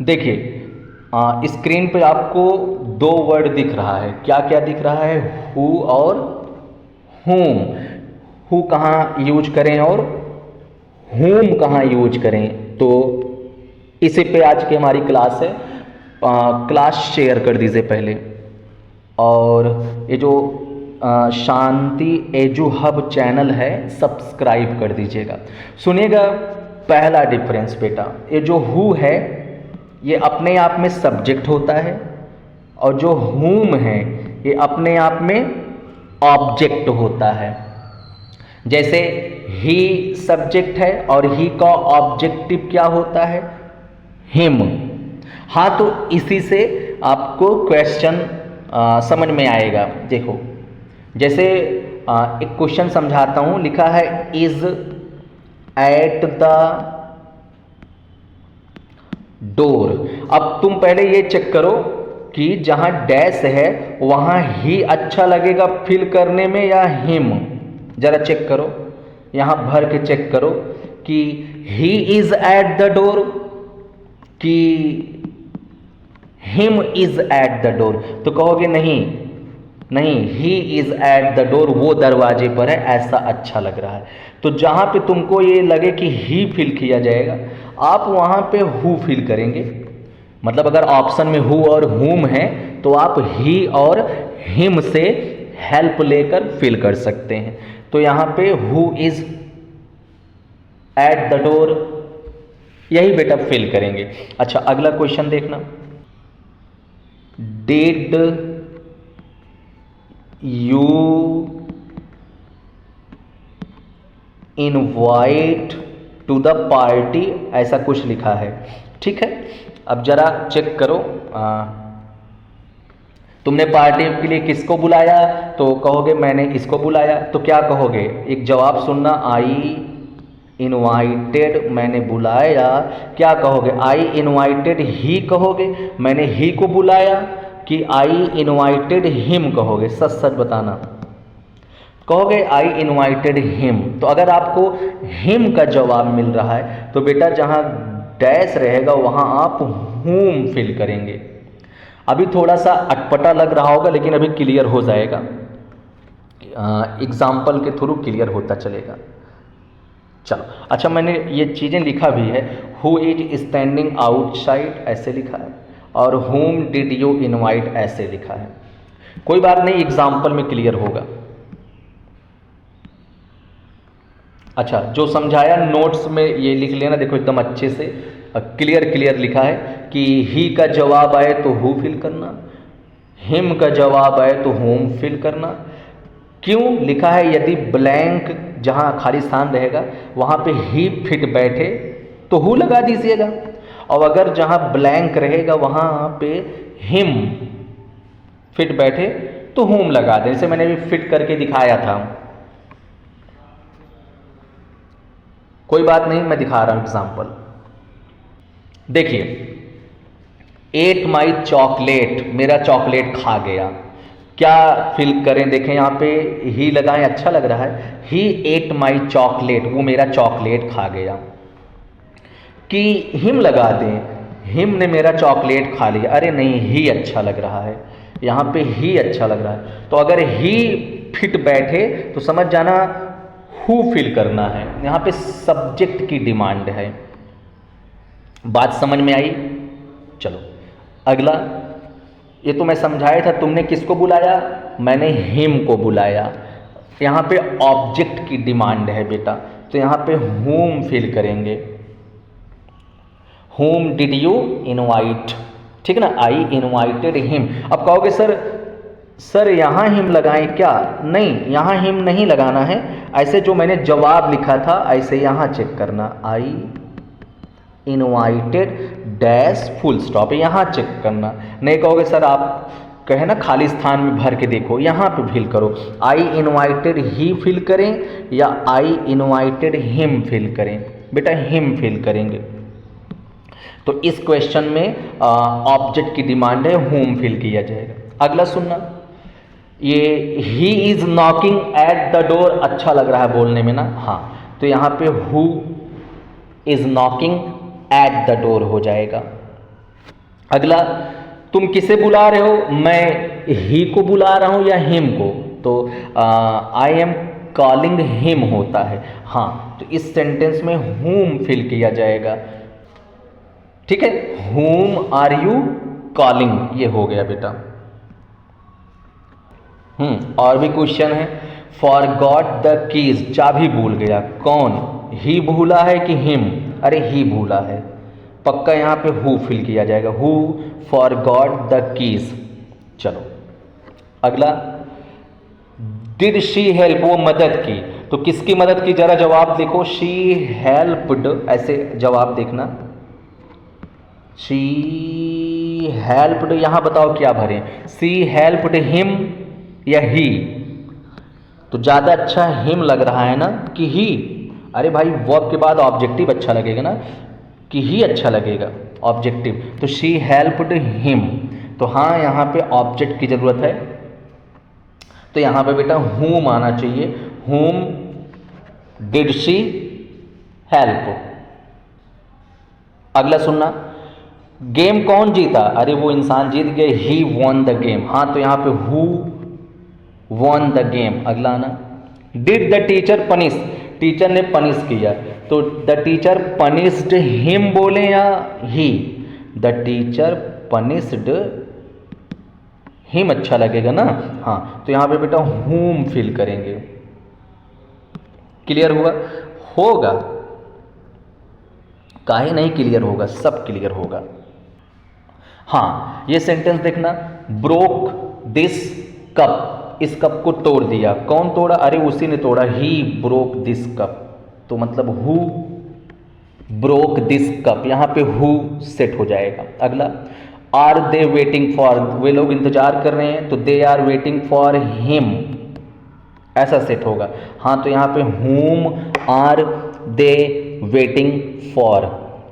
देखिए स्क्रीन पे आपको दो वर्ड दिख रहा है, क्या क्या दिख रहा है, हु और whom। हु कहाँ यूज करें और whom कहाँ यूज करें, तो इसी पे आज की हमारी क्लास है। क्लास शेयर कर दीजिए पहले, और ये जो शांति एजू हब चैनल है सब्सक्राइब कर दीजिएगा। सुनिएगा पहला डिफरेंस बेटा, ये जो हु है ये अपने आप में सब्जेक्ट होता है, और जो whom है ये अपने आप में ऑब्जेक्ट होता है। जैसे ही सब्जेक्ट है और ही का ऑब्जेक्टिव क्या होता है, हिम। हाँ, तो इसी से आपको क्वेश्चन समझ में आएगा। देखो जैसे एक क्वेश्चन समझाता हूँ, लिखा है इज एट द डोर। अब तुम पहले ये चेक करो कि जहां डैश है वहां ही अच्छा लगेगा फिल करने में या हिम। जरा चेक करो, यहां भर के चेक करो कि he is at the door कि him is at the door. तो कहोगे नहीं नहीं, he is at the door, वो दरवाजे पर है, ऐसा अच्छा लग रहा है। तो जहां पे तुमको ये लगे कि ही फिल किया जाएगा, आप वहां पे हु फिल करेंगे। मतलब अगर ऑप्शन में हु और हुम है तो आप ही और हिम से हेल्प लेकर फिल कर सकते हैं। तो यहां पे who is at the door, यही बेटा फिल करेंगे। अच्छा, अगला क्वेश्चन देखना, did you invite to the party, ऐसा कुछ लिखा है। ठीक है, अब जरा चेक करो, तुमने पार्टी के लिए किसको बुलाया, तो कहोगे मैंने इसको बुलाया। तो क्या कहोगे, एक जवाब सुनना, आई इनवाइटेड, मैंने बुलाया। क्या कहोगे, आई इनवाइटेड ही कहोगे, मैंने ही को बुलाया, कि आई इनवाइटेड हिम कहोगे। सच सच बताना, कहोगे आई इनवाइटेड हिम। तो अगर आपको हिम का जवाब मिल रहा है तो बेटा जहां डैश रहेगा वहां आप whom फिल करेंगे। अभी थोड़ा सा अटपटा लग रहा होगा लेकिन अभी क्लियर हो जाएगा, एग्जाम्पल के थ्रू क्लियर होता चलेगा। चलो अच्छा, मैंने ये चीज़ें लिखा भी है, हु इज स्टैंडिंग आउटसाइड ऐसे लिखा है, और whom डिड यू इनवाइट ऐसे लिखा है। कोई बात नहीं, एग्जाम्पल में क्लियर होगा। अच्छा, जो समझाया नोट्स में ये लिख लेना, देखो एकदम अच्छे से क्लियर क्लियर लिखा है कि ही का जवाब आए तो हु फिल करना, हिम का जवाब आए तो होम फिल करना। क्यों लिखा है, यदि ब्लैंक जहां खाली स्थान रहेगा वहां पे ही फिट बैठे तो हु लगा दीजिएगा, और अगर जहां ब्लैंक रहेगा वहां पे हिम फिट बैठे तो होम लगा दें। जैसे मैंने भी फिट करके दिखाया था, कोई बात नहीं, मैं दिखा रहा हूं एग्जाम्पल। देखिए, एट माई चॉकलेट, मेरा चॉकलेट खा गया। क्या फिल करें, देखें यहाँ पे ही लगाएं, अच्छा लग रहा है, ही एट माई चॉकलेट, वो मेरा चॉकलेट खा गया। कि हिम लगा दें, हिम ने मेरा चॉकलेट खा लिया, अरे नहीं, ही अच्छा लग रहा है, यहाँ पे ही अच्छा लग रहा है। तो अगर ही फिट बैठे तो समझ जाना हु फिल करना है, यहाँ पे सब्जेक्ट की डिमांड है। बात समझ में आई? चलो अगला, ये तो मैं समझाया था, तुमने किसको बुलाया, मैंने हिम को बुलाया। यहाँ पे ऑब्जेक्ट की डिमांड है बेटा, तो यहाँ पे whom फिल करेंगे, whom डिड यू इनवाइट, ठीक ना, आई इनवाइटेड हिम। अब कहोगे सर यहाँ हिम लगाएं क्या, नहीं, यहाँ हिम नहीं लगाना है, ऐसे जो मैंने जवाब लिखा था ऐसे यहाँ चेक करना, आई इनवाइटेड डैश फुल स्टॉप, यहाँ चेक करना। नहीं कहोगे सर आप कहे ना खाली स्थान में भर के देखो, यहाँ पे फिल करो, आई इनवाइटेड ही फिल करें या आई इनवाइटेड हिम फिल करें, बेटा हिम फिल करेंगे। तो इस क्वेश्चन में ऑब्जेक्ट की डिमांड है, होम फिल किया जाएगा। अगला सुनना, ये he is knocking at the door, अच्छा लग रहा है बोलने में ना, हाँ, तो यहाँ पे who is knocking at the door हो जाएगा। अगला, तुम किसे बुला रहे हो? मैं ही को बुला रहा हूं या हिम को? तो आई एम कॉलिंग हिम होता है। हाँ, तो इस सेंटेंस में whom फिल किया जाएगा। ठीक है, whom आर यू कॉलिंग, ये हो गया बेटा। और भी क्वेश्चन है। फॉर गॉट द कीज, चाबी भूल गया। कौन? ही भूला है कि हिम? अरे ही भूला है, पक्का यहाँ पे हु फिल किया जाएगा। Who for got the keys. चलो अगला, डिड शी हेल्प, वो मदद की। तो किसकी मदद की, जरा जवाब देखो। शी हेल्प्ड, ऐसे जवाब देखना। शी हेल्प्ड, यहां बताओ क्या भरें, सी हेल्प्ड हिम या ही? तो ज़्यादा अच्छा हिम लग रहा है ना कि ही? अरे भाई वर्ब के बाद ऑब्जेक्टिव अच्छा लगेगा ना, कि ही अच्छा लगेगा ऑब्जेक्टिव। तो शी हेल्प्ड हिम, तो हाँ यहाँ पे ऑब्जेक्ट की ज़रूरत है। तो यहाँ पे बेटा whom आना चाहिए। whom did she help. अगला सुनना, गेम कौन जीता? अरे वो इंसान जीत गए, ही वॉन द गेम। हाँ, तो यहाँ पे हु वॉन द गेम। अगला आना, did the teacher punish, teacher ने पनिश किया। तो द टीचर पनिश्ड हिम बोले या ही? द टीचर पनिश्ड हिम अच्छा लगेगा ना। हाँ, तो यहाँ पे बेटा whom फिल करेंगे। क्लियर हुआ? होगा, काहे नहीं क्लियर होगा, सब क्लियर होगा। हाँ, ये सेंटेंस देखना, ब्रोक दिस कप, इस कप को तोड़ दिया। कौन तोड़ा? अरे उसी ने तोड़ा, ही ब्रोक दिस कप। तो मतलब हु ब्रोक दिस कप, यहाँ पे हु सेट हो जाएगा। अगला, आर दे वेटिंग फॉर, वे लोग इंतजार कर रहे हैं, तो they are waiting for him, ऐसा सेट होगा। हाँ, तो यहाँ पे whom are they waiting for,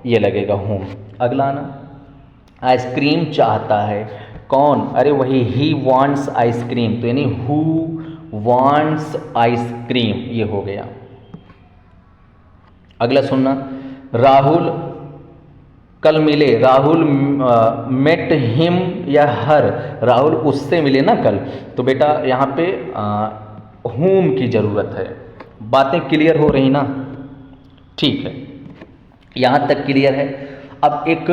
ये लगेगा whom। अगला आना, आइसक्रीम चाहता है। कौन? अरे वही, ही वॉन्ट्स आइसक्रीम, तो यानी हु वॉन्ट्स आइसक्रीम, ये हो गया। अगला सुनना, राहुल कल मिले। राहुल मेट हिम या हर? राहुल उससे मिले ना कल, तो बेटा यहाँ पे whom की ज़रूरत है। बातें क्लियर हो रही ना? ठीक है, यहाँ तक क्लियर है। अब एक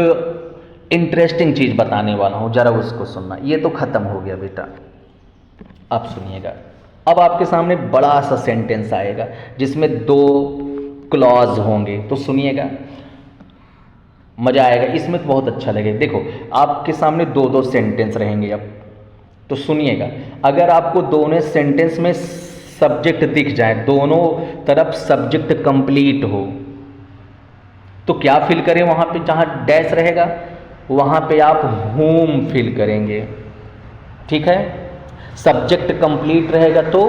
इंटरेस्टिंग चीज़ बताने वाला हूँ, ज़रा उसको सुनना। ये तो ख़त्म हो गया बेटा, अब सुनिएगा। अब आपके सामने बड़ा सा सेंटेंस आएगा जिसमें 2 क्लॉज होंगे, तो सुनिएगा, मज़ा आएगा इसमें, तो बहुत अच्छा लगेगा। देखो आपके सामने 2 सेंटेंस रहेंगे अब, तो सुनिएगा। अगर आपको दोनों सेंटेंस में सब्जेक्ट दिख जाए, दोनों तरफ सब्जेक्ट कंप्लीट हो, तो क्या फिल करें? वहाँ पे जहाँ डैश रहेगा वहाँ पे आप whom फिल करेंगे। ठीक है, सब्जेक्ट कंप्लीट रहेगा तो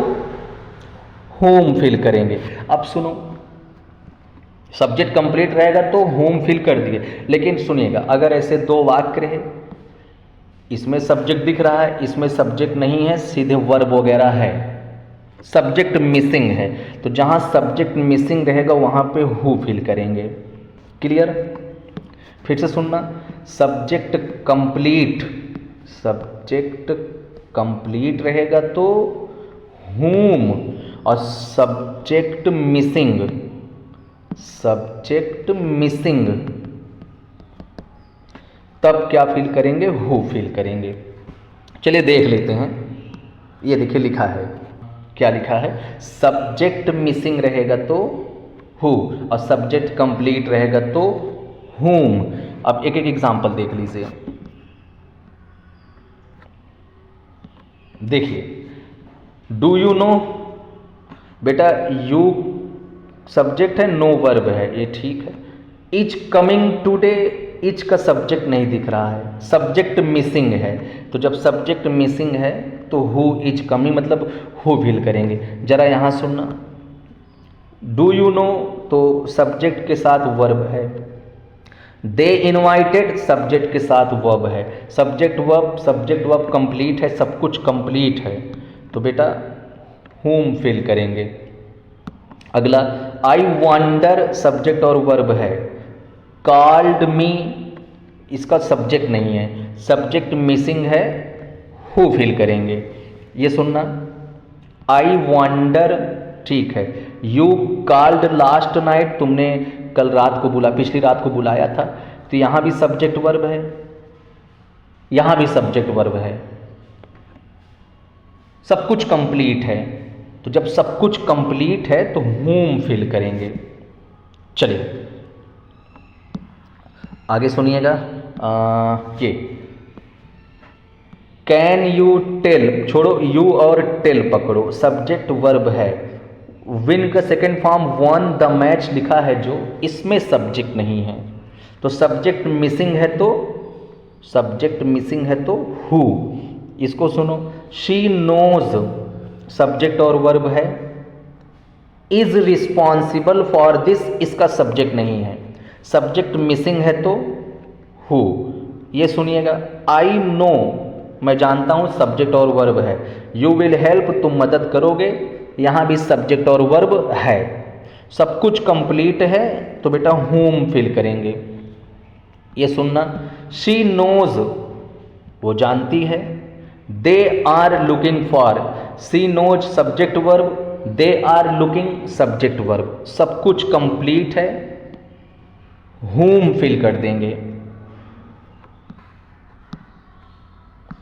whom फिल करेंगे। अब सुनो, सब्जेक्ट कंप्लीट रहेगा तो whom फिल कर दिए, लेकिन सुनिएगा, अगर ऐसे 2 वाक्य रहे, इसमें सब्जेक्ट दिख रहा है, इसमें सब्जेक्ट नहीं है, सीधे वर्ब वगैरह है, सब्जेक्ट मिसिंग है, तो जहाँ सब्जेक्ट मिसिंग रहेगा वहाँ पे हु फिल करेंगे। क्लियर? फिर से सुनना, सब्जेक्ट कंप्लीट रहेगा तो whom, और सब्जेक्ट मिसिंग तब क्या फिल करेंगे? हु फिल करेंगे। चलिए देख लेते हैं। ये देखिए लिखा है, क्या लिखा है? सब्जेक्ट मिसिंग रहेगा तो हु, और सब्जेक्ट कंप्लीट रहेगा तो whom। अब एक एक एग्जाम्पल देख लीजिए। देखिए, डू यू नो, बेटा यू सब्जेक्ट है, नो वर्ब है, ये ठीक है। इज कमिंग टूडे, इज का सब्जेक्ट नहीं दिख रहा है, सब्जेक्ट मिसिंग है, तो जब सब्जेक्ट मिसिंग है तो हु इज कमिंग, मतलब हु फिल करेंगे। जरा यहाँ सुनना, डू यू नो तो सब्जेक्ट के साथ वर्ब है, दे इनवाइटेड सब्जेक्ट के साथ वर्ब है, सब्जेक्ट वर्ब कंप्लीट है, सब कुछ कंप्लीट है, तो बेटा whom फिल करेंगे। अगला, आई वंडर सब्जेक्ट और वर्ब है, कॉल्ड मी इसका सब्जेक्ट नहीं है, सब्जेक्ट मिसिंग है, हु फिल करेंगे। ये सुनना, आई वंडर, ठीक है। यू कॉल्ड लास्ट नाइट, तुमने कल रात को पिछली रात को बुलाया था, तो यहां भी सब्जेक्ट वर्ब है, यहां भी सब्जेक्ट वर्ब है, सब कुछ कंप्लीट है। तो जब सब कुछ कंप्लीट है तो whom फिल करेंगे। चलिए आगे सुनिएगा। ये कैन यू टेल, छोड़ो यू और टेल पकड़ो, सब्जेक्ट वर्ब है। विन का second form one the match लिखा है जो, इसमें सब्जेक्ट नहीं है, तो सब्जेक्ट मिसिंग है, तो सब्जेक्ट मिसिंग है तो हु। इसको सुनो, शी नोज, सब्जेक्ट और वर्ब है। इज रिस्पॉन्सिबल फॉर दिस, इसका सब्जेक्ट नहीं है, सब्जेक्ट मिसिंग है तो हु। ये सुनिएगा, आई नो, मैं जानता हूं, सब्जेक्ट और वर्ब है। यू विल हेल्प, तुम मदद करोगे, यहां भी सब्जेक्ट और वर्ब है। सब कुछ कंप्लीट है तो बेटा whom फिल करेंगे। ये सुनना, शी नोज, वो जानती है। They are looking for, she knows subject verb, they are looking subject verb, सब कुछ कंप्लीट है, whom फिल कर देंगे।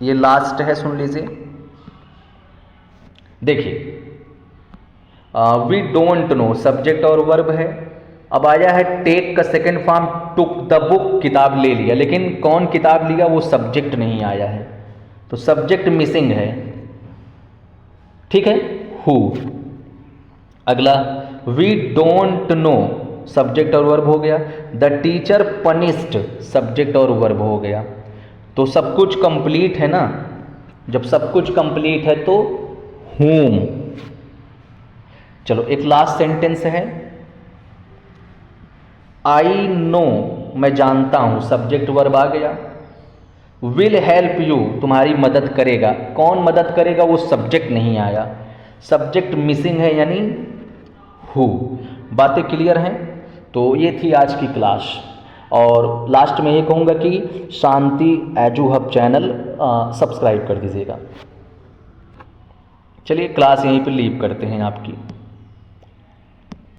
ये लास्ट है, सुन लीजिए। देखिए, वी डोंट नो, सब्जेक्ट और वर्ब है। अब आया है टेक का second form, took the book, किताब ले लिया, लेकिन कौन किताब लिया वो सब्जेक्ट नहीं आया है, तो सब्जेक्ट मिसिंग है, ठीक है, हु। अगला, वी डोंट नो, सब्जेक्ट और वर्ब हो गया। द टीचर पनिश्ड, सब्जेक्ट और वर्ब हो गया। तो सब कुछ कंप्लीट है ना, जब सब कुछ कंप्लीट है तो whom। चलो एक लास्ट सेंटेंस है, आई नो, मैं जानता हूं, सब्जेक्ट वर्ब आ गया। विल हेल्प यू, तुम्हारी मदद करेगा, कौन मदद करेगा वो सब्जेक्ट नहीं आया, सब्जेक्ट मिसिंग है यानी हु। बातें क्लियर हैं? तो ये थी आज की क्लास, और लास्ट में ये कहूँगा कि शांति एजू हब चैनल सब्सक्राइब कर दीजिएगा। चलिए क्लास यहीं पर लीव करते हैं आपकी।